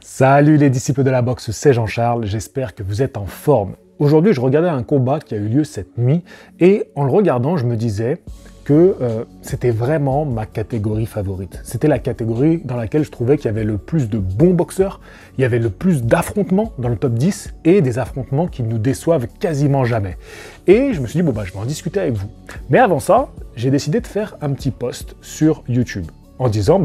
Salut les disciples de la boxe, c'est Jean-Charles, j'espère que vous êtes en forme. Aujourd'hui, je regardais un combat qui a eu lieu cette nuit et en le regardant, je me disais que c'était vraiment ma catégorie favorite. C'était la catégorie dans laquelle je trouvais qu'il y avait le plus de bons boxeurs, il y avait le plus d'affrontements dans le top 10 et des affrontements qui nous déçoivent quasiment jamais. Et je me suis dit, je vais en discuter avec vous. Mais avant ça, j'ai décidé de faire un petit post sur YouTube en disant,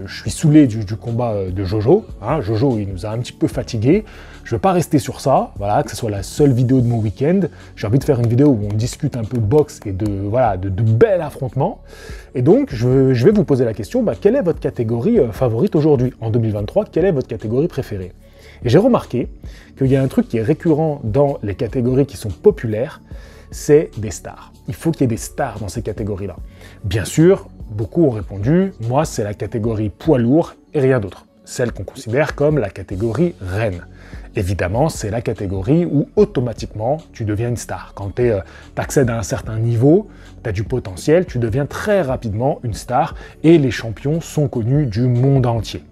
je suis saoulé du combat de Jojo. Jojo, il nous a un petit peu fatigués. Je ne veux pas rester sur ça, que ce soit la seule vidéo de mon week-end. J'ai envie de faire une vidéo où on discute un peu boxe et de bels affrontements. Et donc, je vais vous poser la question, quelle est votre catégorie favorite aujourd'hui, en 2023? Quelle est votre catégorie préférée? Et j'ai remarqué qu'il y a un truc qui est récurrent dans les catégories qui sont populaires, c'est des stars. Il faut qu'il y ait des stars dans ces catégories-là. Bien sûr, beaucoup ont répondu, moi c'est la catégorie poids lourd et rien d'autre. Celle qu'on considère comme la catégorie reine. Évidemment, c'est la catégorie où automatiquement tu deviens une star. Quand tu accèdes à un certain niveau, tu as du potentiel, tu deviens très rapidement une star et les champions sont connus du monde entier.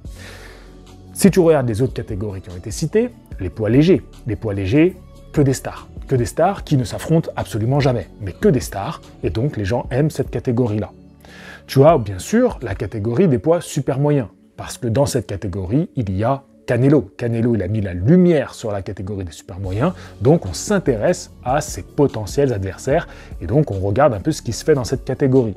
Si tu regardes les autres catégories qui ont été citées, les poids légers, que des stars qui ne s'affrontent absolument jamais, mais que des stars, et donc les gens aiment cette catégorie-là. Tu as bien sûr la catégorie des poids super moyens, parce que dans cette catégorie, il y a Canelo. Canelo, il a mis la lumière sur la catégorie des super moyens, donc on s'intéresse à ses potentiels adversaires, et donc on regarde un peu ce qui se fait dans cette catégorie.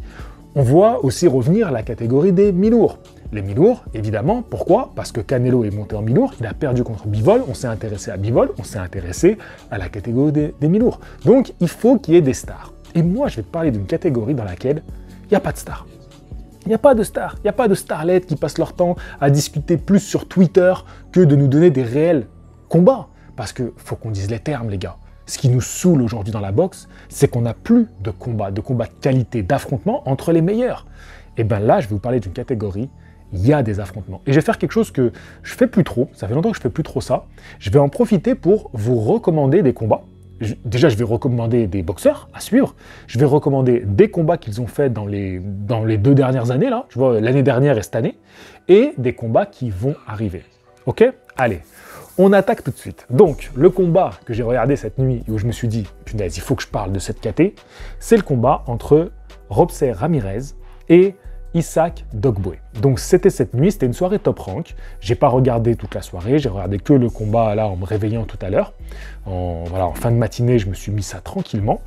On voit aussi revenir la catégorie des mi-lourds. Les mi-lourds, évidemment, pourquoi? Parce que Canelo est monté en mi-lourd, il a perdu contre Bivol, on s'est intéressé à Bivol, on s'est intéressé à la catégorie des mi-lourds. Donc il faut qu'il y ait des stars. Et moi, je vais te parler d'une catégorie dans laquelle il n'y a pas de stars. Il n'y a pas de stars, il n'y a pas de starlettes qui passent leur temps à discuter plus sur Twitter que de nous donner des réels combats. Parce qu'il faut qu'on dise les termes, les gars. Ce qui nous saoule aujourd'hui dans la boxe, c'est qu'on n'a plus de combats de qualité, d'affrontements entre les meilleurs. Et bien là, je vais vous parler d'une catégorie, il y a des affrontements. Et je vais faire quelque chose que je fais plus trop, ça fait longtemps que je fais plus trop ça. Je vais en profiter pour vous recommander des combats. Déjà, je vais recommander des boxeurs à suivre. Je vais recommander des combats qu'ils ont fait dans les 2 dernières années, là, tu vois, l'année dernière et cette année, et des combats qui vont arriver. Ok? Allez, on attaque tout de suite. Donc, le combat que j'ai regardé cette nuit et où je me suis dit, punaise, il faut que je parle de cette caté, c'est le combat entre Robert Ramirez et Isaac Dogboe. Donc c'était cette nuit, c'était une soirée top rank. J'ai pas regardé toute la soirée, j'ai regardé que le combat là en me réveillant tout à l'heure. En fin de matinée, je me suis mis ça tranquillement.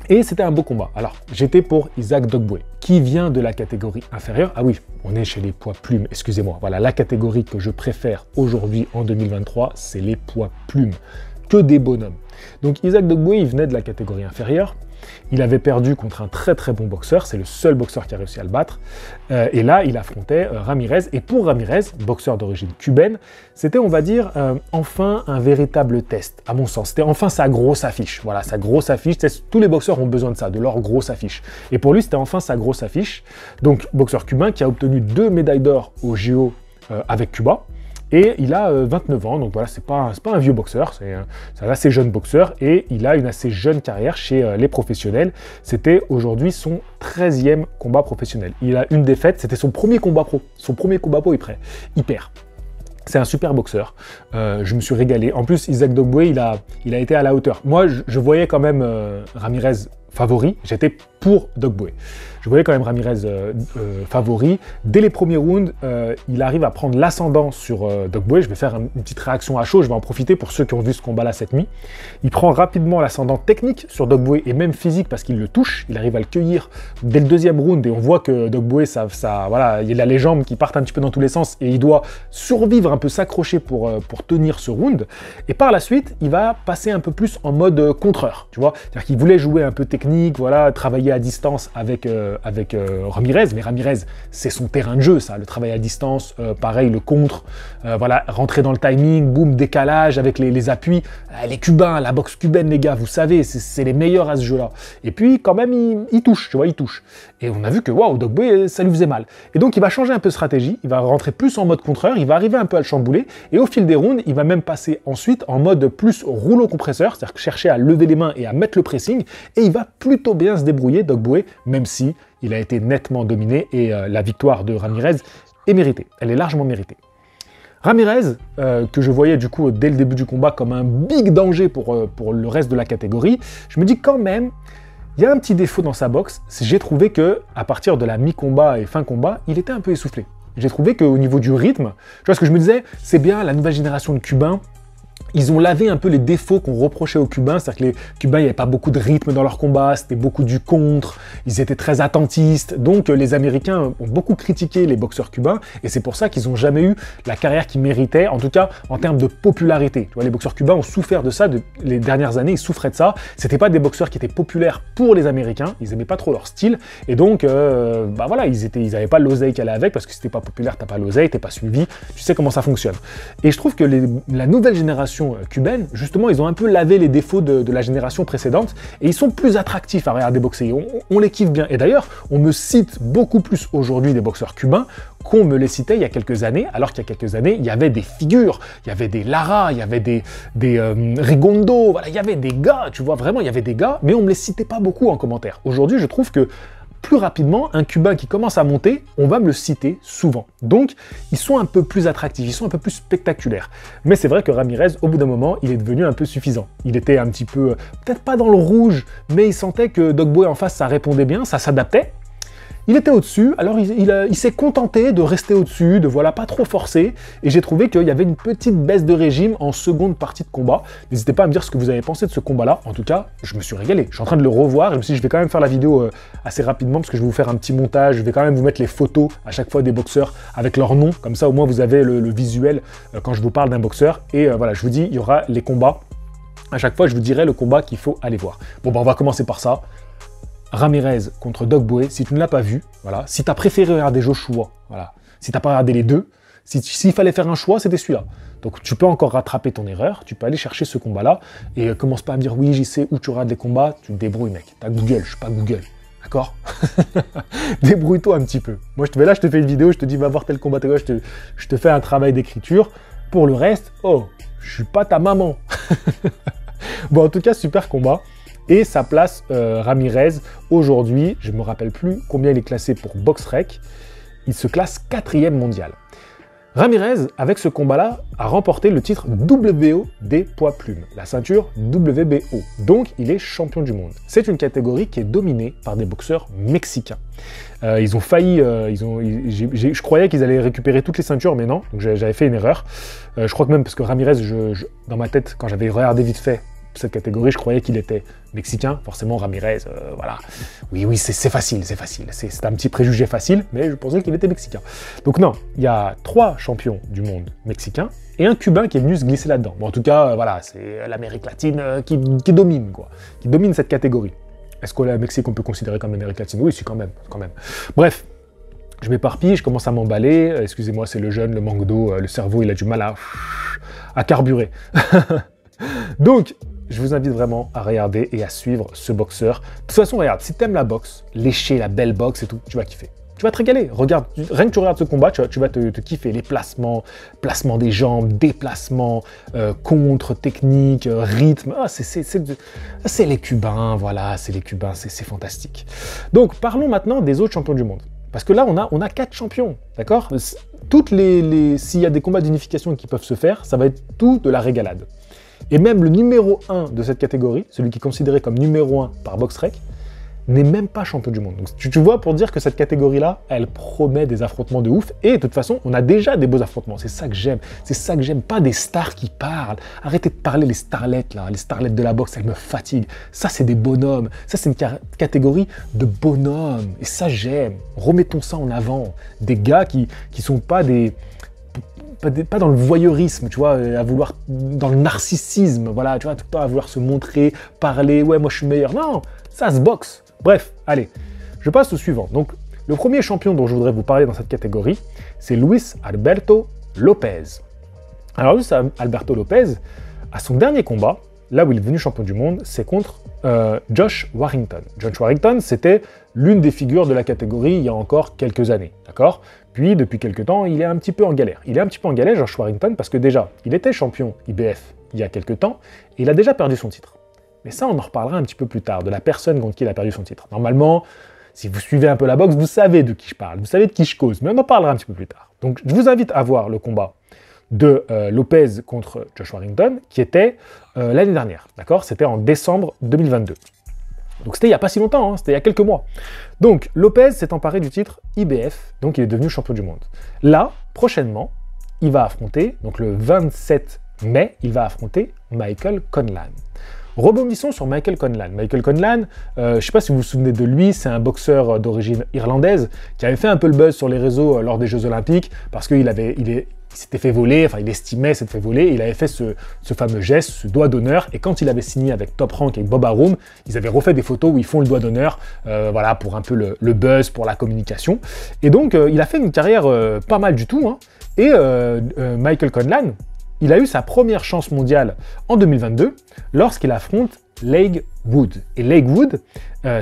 Et c'était un beau combat. Alors, j'étais pour Isaac Dogboe, qui vient de la catégorie inférieure. Ah oui, on est chez les poids plumes, excusez-moi. Voilà, la catégorie que je préfère aujourd'hui en 2023, c'est les poids plumes. Que des bonhommes. Donc Isaac Dogboe, il venait de la catégorie inférieure. Il avait perdu contre un très très bon boxeur, c'est le seul boxeur qui a réussi à le battre. Et là, il affrontait Ramirez. Et pour Ramirez, boxeur d'origine cubaine, c'était, on va dire, enfin un véritable test, à mon sens. C'était enfin sa grosse affiche. Voilà, sa grosse affiche. Tous les boxeurs ont besoin de ça, de leur grosse affiche. Et pour lui, c'était enfin sa grosse affiche. Donc, boxeur cubain qui a obtenu 2 médailles d'or au JO avec Cuba. Et il a 29 ans, donc voilà, c'est pas un vieux boxeur, c'est un assez jeune boxeur, et il a une assez jeune carrière chez les professionnels. C'était aujourd'hui son 13e combat professionnel. Il a une défaite, c'était son premier combat pro. Son premier combat pro, il perd. C'est un super boxeur, je me suis régalé. En plus, Isaac Dogboe, il a été à la hauteur. Moi, je voyais quand même Ramirez favori, j'étais pour Dogboe. Je voyais quand même Ramirez favori. Dès les premiers rounds, il arrive à prendre l'ascendant sur Dogboe. Je vais faire une petite réaction à chaud, je vais en profiter pour ceux qui ont vu ce combat-là cette nuit. Il prend rapidement l'ascendant technique sur Dogboe et même physique parce qu'il le touche. Il arrive à le cueillir dès le 2e round et on voit que Dogboe, voilà, il a les jambes qui partent un petit peu dans tous les sens et il doit survivre, un peu s'accrocher pour tenir ce round. Et par la suite, il va passer un peu plus en mode contreur, tu vois. C'est-à-dire qu'il voulait jouer un peu technique, voilà, travailler à distance avec Ramirez, mais Ramirez, c'est son terrain de jeu, ça, le travail à distance, pareil, le contre, voilà, rentrer dans le timing, boum, décalage avec les appuis. Les Cubains, la boxe cubaine, les gars, vous savez, c'est les meilleurs à ce jeu-là. Et puis, quand même, il touche, tu vois, il touche. Et on a vu que, waouh, Dogboe, ça lui faisait mal. Et donc, il va changer un peu de stratégie, il va rentrer plus en mode contreur, il va arriver un peu à le chambouler, et au fil des rounds, il va même passer ensuite en mode plus rouleau compresseur, c'est-à-dire chercher à lever les mains et à mettre le pressing, et il va plutôt bien se débrouiller, Dogboe, même si il a été nettement dominé, et la victoire de Ramirez est méritée, elle est largement méritée. Ramirez, que je voyais du coup dès le début du combat comme un big danger pour le reste de la catégorie, je me dis quand même, il y a un petit défaut dans sa boxe, c'est que j'ai trouvé que à partir de la mi-combat et fin combat, il était un peu essoufflé. J'ai trouvé qu'au niveau du rythme, tu vois ce que je me disais, c'est bien la nouvelle génération de Cubains, ils ont lavé un peu les défauts qu'on reprochait aux Cubains, c'est-à-dire que les Cubains, il n'y avait pas beaucoup de rythme dans leur combat, c'était beaucoup du contre, ils étaient très attentistes, donc les Américains ont beaucoup critiqué les boxeurs cubains, et c'est pour ça qu'ils n'ont jamais eu la carrière qu'ils méritaient, en tout cas en termes de popularité. Tu vois, les boxeurs cubains ont souffert de ça, les dernières années, ils souffraient de ça, c'était pas des boxeurs qui étaient populaires pour les Américains, ils aimaient pas trop leur style, et donc, bah voilà, ils avaient pas l'oseille qui allait avec, parce que si t'es pas populaire, t'as pas l'oseille, t'es pas suivi, tu sais comment ça fonctionne. Et je trouve que la nouvelle génération cubaine, justement, ils ont un peu lavé les défauts de la génération précédente et ils sont plus attractifs à regarder boxer. On les kiffe bien. Et d'ailleurs, on me cite beaucoup plus aujourd'hui des boxeurs cubains qu'on me les citait il y a quelques années, alors qu'il y a quelques années, il y avait des figures, il y avait des Lara, il y avait des Rigondo, voilà, il y avait des gars, tu vois, vraiment, il y avait des gars, mais on me les citait pas beaucoup en commentaire. Aujourd'hui, je trouve que plus rapidement, un Cubain qui commence à monter, on va me le citer souvent. Donc, ils sont un peu plus attractifs, ils sont un peu plus spectaculaires. Mais c'est vrai que Ramirez, au bout d'un moment, il est devenu un peu suffisant. Il était un petit peu, peut-être pas dans le rouge, mais il sentait que Dog Boy en face, ça répondait bien, ça s'adaptait. Il était au-dessus, alors il s'est contenté de rester au-dessus, de voilà, pas trop forcer, et j'ai trouvé qu'il y avait une petite baisse de régime en seconde partie de combat. N'hésitez pas à me dire ce que vous avez pensé de ce combat-là. En tout cas, je me suis régalé. Je suis en train de le revoir, et je me suis dit, je vais quand même faire la vidéo assez rapidement, parce que je vais vous faire un petit montage, je vais quand même vous mettre les photos à chaque fois des boxeurs avec leur nom, comme ça au moins vous avez le visuel quand je vous parle d'un boxeur, et voilà, je vous dis, il y aura les combats. À chaque fois, je vous dirai le combat qu'il faut aller voir. Bon, bah on va commencer par ça. Ramirez contre Dog Boy, si tu ne l'as pas vu, voilà, si tu as préféré regarder Joshua, voilà, si tu n'as pas regardé les deux, s'il fallait faire un choix, c'était celui-là. Donc tu peux encore rattraper ton erreur, tu peux aller chercher ce combat-là, et commence pas à me dire oui, j'y sais où tu regardes les combats, tu te débrouilles mec, t'as Google, je suis pas Google, d'accord? Débrouille-toi un petit peu. Moi je te fais une vidéo, je te dis va voir tel combat, je te fais un travail d'écriture, pour le reste, oh, je suis pas ta maman. Bon en tout cas, super combat. Et sa place, Ramirez, aujourd'hui, je ne me rappelle plus combien il est classé pour BoxRec, il se classe 4e mondial. Ramirez, avec ce combat-là, a remporté le titre WO des poids plumes, la ceinture WBO. Donc, il est champion du monde. C'est une catégorie qui est dominée par des boxeurs mexicains. Ils ont failli, je croyais qu'ils allaient récupérer toutes les ceintures, mais non, donc j'avais fait une erreur. Je crois que même parce que Ramirez, dans ma tête, quand j'avais regardé vite fait, cette catégorie, je croyais qu'il était mexicain, forcément Ramirez, voilà. Oui, c'est facile, c'est un petit préjugé facile, mais je pensais qu'il était mexicain. Donc non, il y a 3 champions du monde mexicains et un Cubain qui est venu se glisser là-dedans. Bon, en tout cas, voilà, c'est l'Amérique latine qui domine, quoi, qui domine cette catégorie. Est-ce que le Mexique, on peut considérer comme Amérique latine? Oui, c'est quand même. Bref, je m'éparpille, je commence à m'emballer, excusez-moi, c'est le jeune, le manque d'eau, le cerveau, il a du mal à carburer. Donc, je vous invite vraiment à regarder et à suivre ce boxeur. De toute façon, regarde, si t'aimes la boxe, lécher la belle boxe et tout, tu vas kiffer. Tu vas te régaler. Regarde, rien que tu regardes ce combat, tu vas te kiffer. Les placements, placement des jambes, déplacement, contre, technique, rythme. Ah, c'est les Cubains, voilà, c'est les Cubains, c'est fantastique. Donc, parlons maintenant des autres champions du monde. Parce que là, on a 4 champions, d'accord? S'il y a des combats d'unification qui peuvent se faire, ça va être tout de la régalade. Et même le numéro 1 de cette catégorie, celui qui est considéré comme numéro 1 par BoxRec, n'est même pas champion du monde. Donc tu vois, pour dire que cette catégorie-là, elle promet des affrontements de ouf. Et de toute façon, on a déjà des beaux affrontements. C'est ça que j'aime. C'est ça que j'aime. Pas des stars qui parlent. Arrêtez de parler les starlettes, là. Les starlettes de la boxe, elles me fatiguent. Ça, c'est des bonhommes. Ça, c'est une catégorie de bonhommes. Et ça, j'aime. Remettons ça en avant. Des gars qui sont pas des... Pas dans le voyeurisme, tu vois, à vouloir, dans le narcissisme, voilà, tu vois, tout le temps à vouloir se montrer, parler, ouais, moi je suis meilleur. Non, ça se boxe. Bref, allez, je passe au suivant. Donc, le premier champion dont je voudrais vous parler dans cette catégorie, c'est Luis Alberto Lopez. Alors, Luis Alberto Lopez, à son dernier combat, là où il est devenu champion du monde, c'est contre Josh Warrington. Josh Warrington, c'était l'une des figures de la catégorie il y a encore quelques années, d'accord? Puis, depuis quelques temps, il est un petit peu en galère. Il est un petit peu en galère, Josh Warrington, parce que déjà, il était champion IBF il y a quelques temps, et il a déjà perdu son titre. Mais ça, on en reparlera un petit peu plus tard, de la personne contre qui il a perdu son titre. Normalement, si vous suivez un peu la boxe, vous savez de qui je parle, vous savez de qui je cause, mais on en parlera un petit peu plus tard. Donc, je vous invite à voir le combat de Lopez contre Josh Warrington, qui était l'année dernière, d'accord? C'était en décembre 2022. Donc c'était il n'y a pas si longtemps, hein, c'était il y a quelques mois. Donc Lopez s'est emparé du titre IBF, donc il est devenu champion du monde. Là, prochainement, il va affronter, donc le 27 mai, il va affronter Michael Conlan. Rebondissons sur Michael Conlan. Michael Conlan, je ne sais pas si vous vous souvenez de lui, c'est un boxeur d'origine irlandaise qui avait fait un peu le buzz sur les réseaux lors des Jeux Olympiques parce qu'il s'était fait voler, enfin il estimait s'être fait voler, il avait fait ce fameux geste, ce doigt d'honneur, et quand il avait signé avec Top Rank et Bob Arum, ils avaient refait des photos où ils font le doigt d'honneur, voilà, pour un peu le buzz, pour la communication. Et donc il a fait une carrière pas mal du tout, hein. Et Michael Conlan, il a eu sa première chance mondiale en 2022 lorsqu'il affronte Leigh Wood. Et Leigh Wood,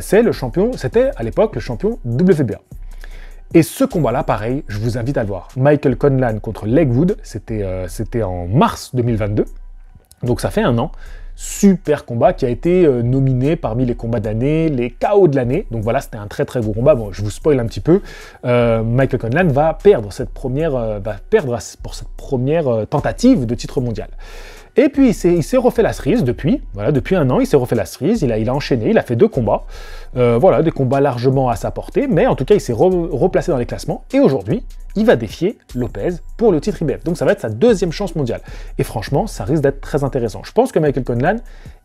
c'était à l'époque le champion WBA. Et ce combat-là, pareil, je vous invite à le voir. Michael Conlan contre Leigh Wood, c'était en mars 2022, donc ça fait un an. Super combat qui a été nominé parmi les combats de l'année, les KO de l'année. Donc voilà, c'était un très très gros combat. Bon, je vous spoil un petit peu. Michael Conlan va perdre pour cette première tentative de titre mondial. Et puis il s'est refait la cerise depuis un an, il s'est refait la cerise, il a enchaîné, il a fait 2 combats, voilà, des combats largement à sa portée, mais en tout cas il s'est replacé dans les classements, et aujourd'hui, il va défier Lopez pour le titre IBF. Donc ça va être sa 2e chance mondiale. Et franchement, ça risque d'être très intéressant. Je pense que Michael Conlan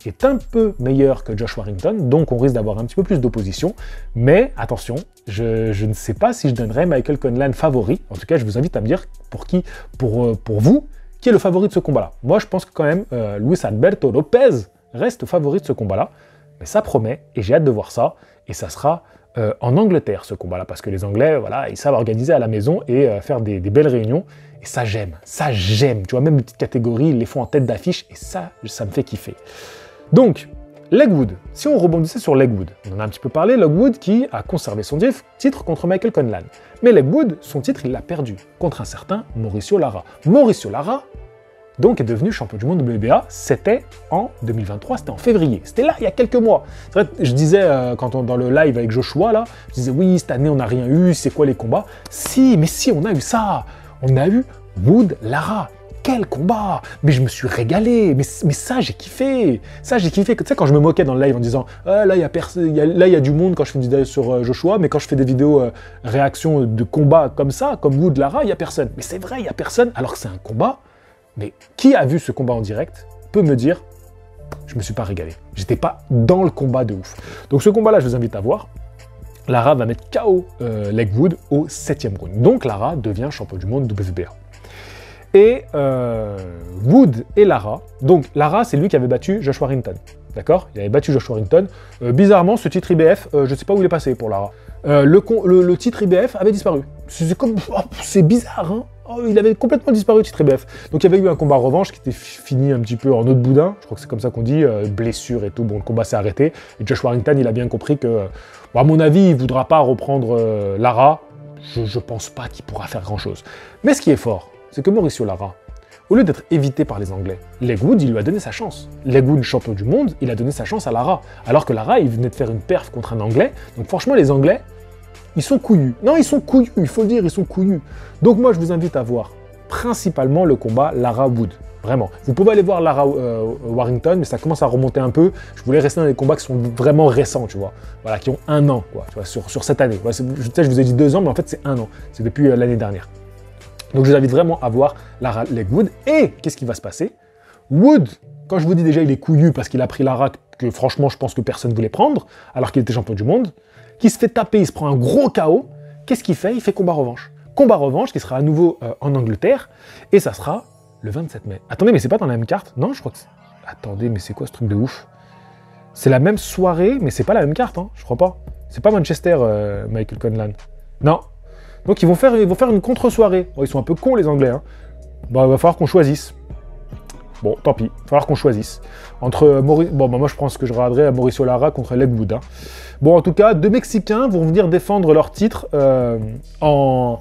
est un peu meilleur que Josh Warrington, donc on risque d'avoir un petit peu plus d'opposition, mais attention, je ne sais pas si je donnerais Michael Conlan favori. En tout cas, je vous invite à me dire pour vous, qui est le favori de ce combat-là. Moi, je pense que quand même, Luis Alberto Lopez reste favori de ce combat-là, mais ça promet, et j'ai hâte de voir ça, et ça sera en Angleterre, ce combat-là, parce que les Anglais, voilà, ils savent organiser à la maison et faire des belles réunions, et ça j'aime, tu vois, même les petites catégories, ils les font en tête d'affiche, et ça me fait kiffer. Donc, Leigh Wood, si on rebondissait sur Leigh Wood, on en a un petit peu parlé, Leigh Wood qui a conservé son titre contre Michael Conlan. Mais Leigh Wood, son titre, il l'a perdu contre un certain Mauricio Lara. Mauricio Lara, donc, est devenu champion du monde WBA, c'était en 2023, c'était en février. C'était là, il y a quelques mois. C'est vrai, je disais, dans le live avec Joshua, là, je disais, oui, cette année, on n'a rien eu, c'est quoi les combats? Si, mais si, on a eu ça. On a eu Wood-Lara. Quel combat! Mais je me suis régalé, mais ça j'ai kiffé! Ça j'ai kiffé, tu sais, quand je me moquais dans le live en disant ah, là il y a du monde quand je fais une vidéo sur Joshua, mais quand je fais des vidéos réactions de combat comme ça, comme Wood Lara, il n'y a personne. Mais c'est vrai, il n'y a personne, alors que c'est un combat. Mais qui a vu ce combat en direct peut me dire je me suis pas régalé. J'étais pas dans le combat de ouf. Donc ce combat-là, je vous invite à voir. Lara va mettre KO Leigh Wood au 7e round. Donc Lara devient champion du monde WBA. Et Wood et Lara, donc Lara, c'est lui qui avait battu Josh Warrington, d'accord? Il avait battu Josh Warrington. Bizarrement, ce titre IBF, je ne sais pas où il est passé pour Lara. Le titre IBF avait disparu. C'est bizarre, hein? Oh, il avait complètement disparu, le titre IBF. Donc il y avait eu un combat revanche qui était fini un petit peu en eau de boudin, je crois que c'est comme ça qu'on dit, blessure et tout, bon, le combat s'est arrêté. Et Josh Warrington, il a bien compris que, bon, à mon avis, il ne voudra pas reprendre Lara. Je pense pas qu'il pourra faire grand-chose. Mais ce qui est fort, c'est que Mauricio Lara, au lieu d'être évité par les Anglais, Leigh Wood, il lui a donné sa chance. Leigh Wood, champion du monde, il a donné sa chance à Lara. Alors que Lara, il venait de faire une perf contre un Anglais. Donc franchement, les Anglais, ils sont couillus. Non, ils sont couillus, il faut le dire, ils sont couillus. Donc moi, je vous invite à voir principalement le combat Lara-Wood. Vraiment. Vous pouvez aller voir Lara Warrington, mais ça commence à remonter un peu. Je voulais rester dans des combats qui sont vraiment récents, tu vois. Voilà, qui ont 1 an, quoi, tu vois, sur cette année. Voilà, je vous ai dit 2 ans, mais en fait, c'est 1 an. C'est depuis l'année dernière. Donc je vous invite vraiment à voir Lara Leigh Wood. Et qu'est-ce qui va se passer? Wood, quand je vous dis déjà il est couillu parce qu'il a pris Lara que franchement je pense que personne ne voulait prendre, alors qu'il était champion du monde, qui se fait taper, il se prend un gros KO, qu'est-ce qu'il fait? Il fait combat revanche. Combat revanche qui sera à nouveau en Angleterre, et ça sera le 27 mai. Attendez, mais c'est pas dans la même carte? Non, je crois que c'est... Attendez, mais c'est quoi ce truc de ouf? C'est la même soirée, mais c'est pas la même carte, hein, je crois pas. C'est pas Manchester, Michael Conlan. Non. Donc ils vont faire une contre-soirée. Bon, ils sont un peu cons les Anglais. Hein. Bon, il va falloir qu'on choisisse. Bon, tant pis, il va falloir qu'on choisisse. Entre bon, bah, moi je pense que je regarderai à Mauricio Lara contre Leigh Wood. Hein. Bon, en tout cas, 2 Mexicains vont venir défendre leur titre en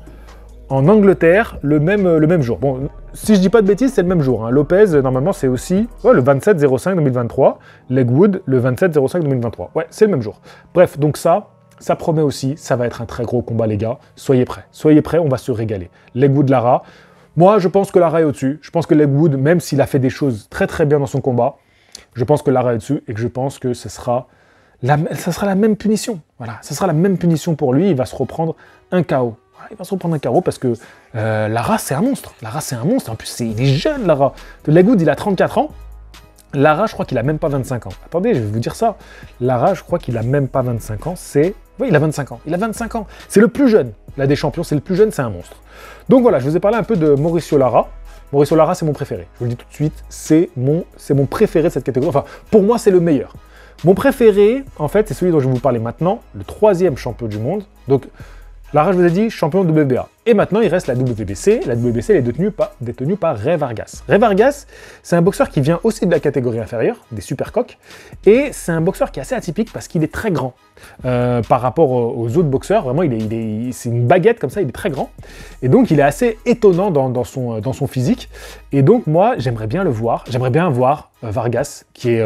Angleterre le même jour. Bon, si je dis pas de bêtises, c'est le même jour. Hein. Lopez, normalement, c'est aussi le 27-05-2023. Leigh Wood, le 27-05-2023. Ouais, c'est le même jour. Bref, donc ça promet aussi, ça va être un très gros combat, les gars. Soyez prêts, on va se régaler. Leigh Wood Lara, Moi, je pense que Lara est au-dessus. Je pense que Legwood, même s'il a fait des choses très très bien dans son combat, je pense que Lara est au-dessus et que je pense que ça sera la même punition. Voilà, ça sera la même punition pour lui. Il va se reprendre un KO. Voilà, il va se reprendre un KO parce que Lara, c'est un monstre. Lara, c'est un monstre. En plus, il est jeune, Lara. Legwood, il a 34 ans. Lara, je crois qu'il a même pas 25 ans. Attendez, je vais vous dire ça. Lara, je crois qu'il a même pas 25 ans. Oui, il a 25 ans. Il a 25 ans. C'est le plus jeune. Là, des champions, c'est le plus jeune, c'est un monstre. Donc voilà, je vous ai parlé un peu de Mauricio Lara. Mauricio Lara, c'est mon préféré. Je vous le dis tout de suite, c'est mon préféré de cette catégorie. Enfin, pour moi, c'est le meilleur. Mon préféré, en fait, c'est celui dont je vais vous parler maintenant, le 3e champion du monde. Donc, Lara, je vous ai dit, champion de WBA. Et maintenant, il reste la WBC. La WBC, elle est détenue par Ray Vargas. Ray Vargas, c'est un boxeur qui vient aussi de la catégorie inférieure, des supercoques. Et c'est un boxeur qui est assez atypique parce qu'il est très grand. Par rapport aux autres boxeurs, vraiment, c'est une baguette comme ça, il est très grand. Et donc, il est assez étonnant dans son physique. Et donc, moi, j'aimerais bien le voir. J'aimerais bien voir Vargas, c'est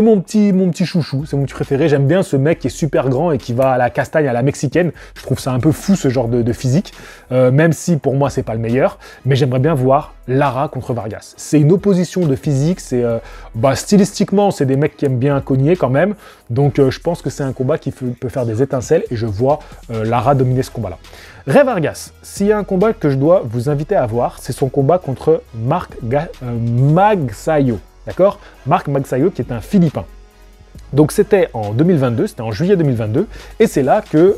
mon petit chouchou, c'est mon petit préféré. J'aime bien ce mec qui est super grand et qui va à la castagne, à la mexicaine. Je trouve ça un peu fou, ce genre de physique, même si pour moi c'est pas le meilleur, mais j'aimerais bien voir Lara contre Vargas. C'est une opposition de physique, stylistiquement c'est des mecs qui aiment bien cogner quand même, donc je pense que c'est un combat qui peut faire des étincelles et je vois Lara dominer ce combat-là. Ray Vargas, s'il y a un combat que je dois vous inviter à voir, c'est son combat contre Mark Magsayo, d'accord? Mark Magsayo qui est un Philippin. Donc c'était en 2022, c'était en juillet 2022, et c'est là que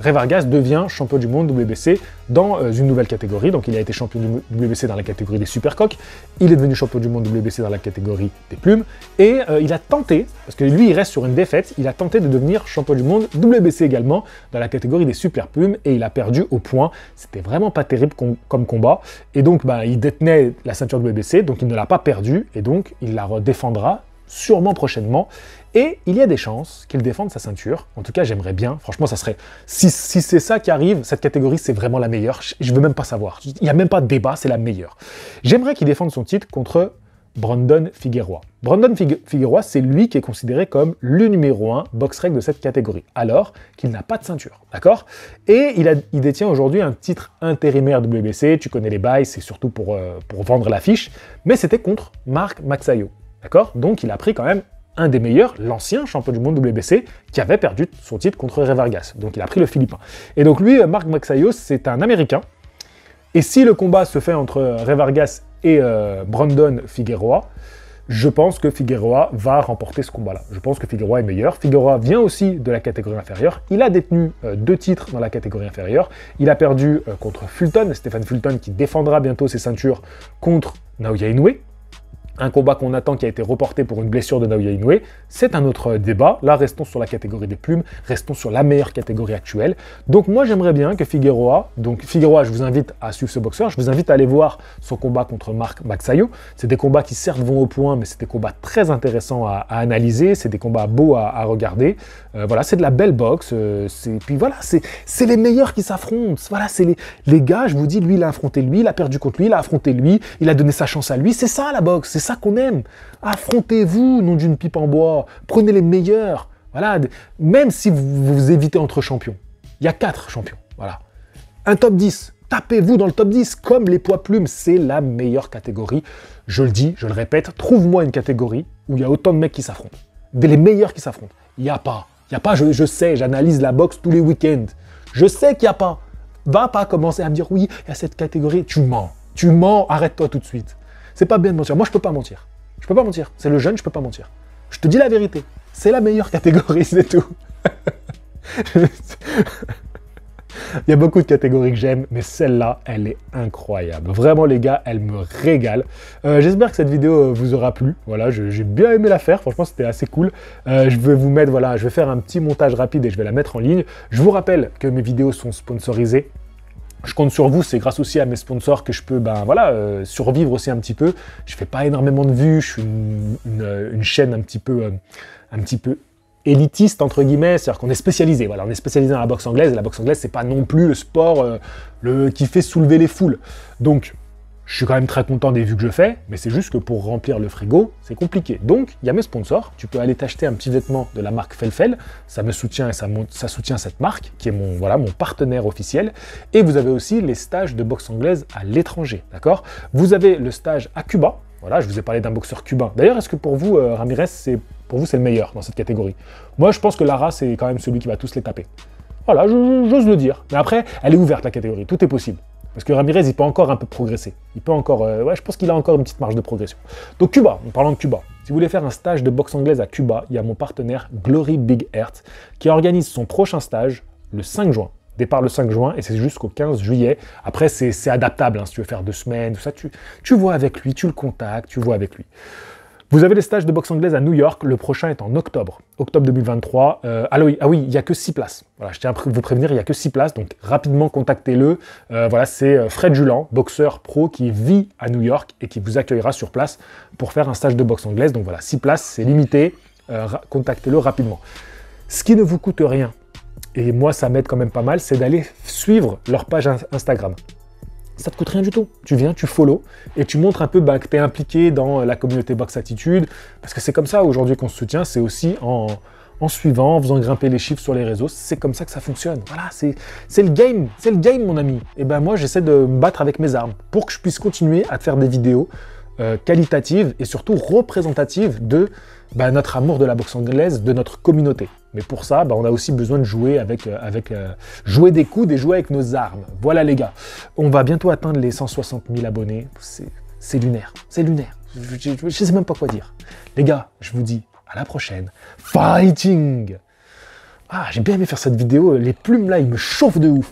Ray Vargas devient champion du monde WBC dans une nouvelle catégorie. Donc il a été champion du WBC dans la catégorie des supercoques, il est devenu champion du monde WBC dans la catégorie des plumes, et il a tenté, parce que lui il reste sur une défaite, il a tenté de devenir champion du monde WBC également dans la catégorie des super plumes, et il a perdu au point. C'était vraiment pas terrible comme combat, et donc il détenait la ceinture WBC, donc il ne l'a pas perdu, et donc il la redéfendra sûrement prochainement, et il y a des chances qu'il défende sa ceinture. En tout cas, j'aimerais bien, franchement, ça serait... Si c'est ça qui arrive, cette catégorie, c'est vraiment la meilleure. Je veux même pas savoir. Il n'y a même pas de débat, c'est la meilleure. J'aimerais qu'il défende son titre contre Brandon Figueroa. Brandon Figueroa, c'est lui qui est considéré comme le numéro 1 box-rec de cette catégorie, alors qu'il n'a pas de ceinture, d'accord? Et il détient aujourd'hui un titre intérimaire WBC, tu connais les bails, c'est surtout pour vendre l'affiche, mais c'était contre Mark Magsayo, d'accord? Donc il a pris quand même un des meilleurs, l'ancien champion du monde WBC, qui avait perdu son titre contre Ray Vargas. Donc il a pris le Philippin. Et donc lui, Mark Magsayo, c'est un Américain. Et si le combat se fait entre Ray Vargas et Brandon Figueroa, je pense que Figueroa va remporter ce combat-là. Je pense que Figueroa est meilleur. Figueroa vient aussi de la catégorie inférieure. Il a détenu 2 titres dans la catégorie inférieure. Il a perdu contre Fulton, Stéphane Fulton, qui défendra bientôt ses ceintures contre Naoya Inoue. Un combat qu'on attend qui a été reporté pour une blessure de Naoya Inoue, c'est un autre débat. Là, restons sur la catégorie des plumes, restons sur la meilleure catégorie actuelle. Donc moi, j'aimerais bien que Figueroa, je vous invite à suivre ce boxeur, je vous invite à aller voir son combat contre Mark Magsayo. C'est des combats qui certes vont au point, mais c'est des combats très intéressants à analyser, c'est des combats beaux à regarder. Voilà, c'est de la belle boxe, puis voilà, c'est les meilleurs qui s'affrontent. Voilà, c'est les gars, je vous dis, lui, il a affronté lui, il a perdu contre lui, il a affronté lui, il a donné sa chance à lui, c'est ça la boxe, c'est ça qu'on aime. Affrontez-vous, nom d'une pipe en bois. Prenez les meilleurs. Voilà. Même si vous évitez entre champions. Il y a 4 champions. Voilà. Un top 10. Tapez-vous dans le top 10. Comme les poids plumes, c'est la meilleure catégorie. Je le dis, je le répète. Trouve-moi une catégorie où il y a autant de mecs qui s'affrontent. Les meilleurs qui s'affrontent. Il n'y a pas. Il n'y a pas, je sais, j'analyse la boxe tous les week-ends. Je sais qu'il n'y a pas. Va pas commencer à me dire oui, il y a cette catégorie. Tu mens. Tu mens, arrête-toi tout de suite. C'est pas bien de mentir. Moi, je peux pas mentir. Je peux pas mentir. C'est le jeune, je peux pas mentir. Je te dis la vérité. C'est la meilleure catégorie, c'est tout. Il y a beaucoup de catégories que j'aime, mais celle-là, elle est incroyable. Vraiment, les gars, elle me régale. J'espère que cette vidéo vous aura plu. Voilà, j'ai bien aimé la faire. Franchement, c'était assez cool. Je vais vous mettre, voilà, je vais faire un petit montage rapide et je vais la mettre en ligne. Je vous rappelle que mes vidéos sont sponsorisées. Je compte sur vous, c'est grâce aussi à mes sponsors que je peux survivre aussi un petit peu. Je fais pas énormément de vues, je suis une chaîne un petit peu élitiste entre guillemets, c'est-à-dire qu'on est spécialisé. Voilà, on est spécialisé dans la boxe anglaise, et la boxe anglaise c'est pas non plus le sport qui fait soulever les foules. Donc Je suis quand même très content des vues que je fais, mais c'est juste que pour remplir le frigo, c'est compliqué. Donc, il y a mes sponsors. Tu peux aller t'acheter un petit vêtement de la marque Felfel. Ça me soutient et ça soutient cette marque, qui est mon partenaire officiel. Et vous avez aussi les stages de boxe anglaise à l'étranger, d'accord? Vous avez le stage à Cuba. Voilà, je vous ai parlé d'un boxeur cubain. D'ailleurs, est-ce que pour vous, Ramirez, c'est le meilleur dans cette catégorie? Moi, je pense que Lara, c'est quand même celui qui va tous les taper. Voilà, j'ose le dire. Mais après, elle est ouverte, la catégorie. Tout est possible. Parce que Ramirez, il peut encore un peu progresser. Il peut encore... ouais, je pense qu'il a encore une petite marge de progression. Donc Cuba, en parlant de Cuba, si vous voulez faire un stage de boxe anglaise à Cuba, il y a mon partenaire Glory Big Heart qui organise son prochain stage le 5 juin. Départ le 5 juin et c'est jusqu'au 15 juillet. Après, c'est adaptable, hein, si tu veux faire 2 semaines, tout ça. Tu vois avec lui, tu le contactes, tu vois avec lui. Vous avez les stages de boxe anglaise à New York, le prochain est en octobre 2023. Ah oui, il n'y a que 6 places. Voilà, je tiens à vous prévenir, il n'y a que 6 places, donc rapidement contactez-le. Voilà, c'est Fred Julan, boxeur pro qui vit à New York et qui vous accueillera sur place pour faire un stage de boxe anglaise. Donc voilà, 6 places, c'est limité, contactez-le rapidement. Ce qui ne vous coûte rien, et moi ça m'aide quand même pas mal, c'est d'aller suivre leur page Instagram. Ça te coûte rien du tout. Tu viens, tu follow et tu montres un peu que tu es impliqué dans la communauté Box Attitude. Parce que c'est comme ça aujourd'hui qu'on se soutient, c'est aussi en suivant, en faisant grimper les chiffres sur les réseaux. C'est comme ça que ça fonctionne. Voilà, c'est le game mon ami. Et ben moi j'essaie de me battre avec mes armes pour que je puisse continuer à te faire des vidéos qualitatives et surtout représentatives de notre amour de la boxe anglaise, de notre communauté. Mais pour ça, on a aussi besoin de jouer jouer des coudes et jouer avec nos armes. Voilà les gars, on va bientôt atteindre les 160 000 abonnés. C'est lunaire, c'est lunaire. Je sais même pas quoi dire. Les gars, je vous dis à la prochaine. Fighting! Ah, j'ai bien aimé faire cette vidéo. Les plumes là, ils me chauffent de ouf.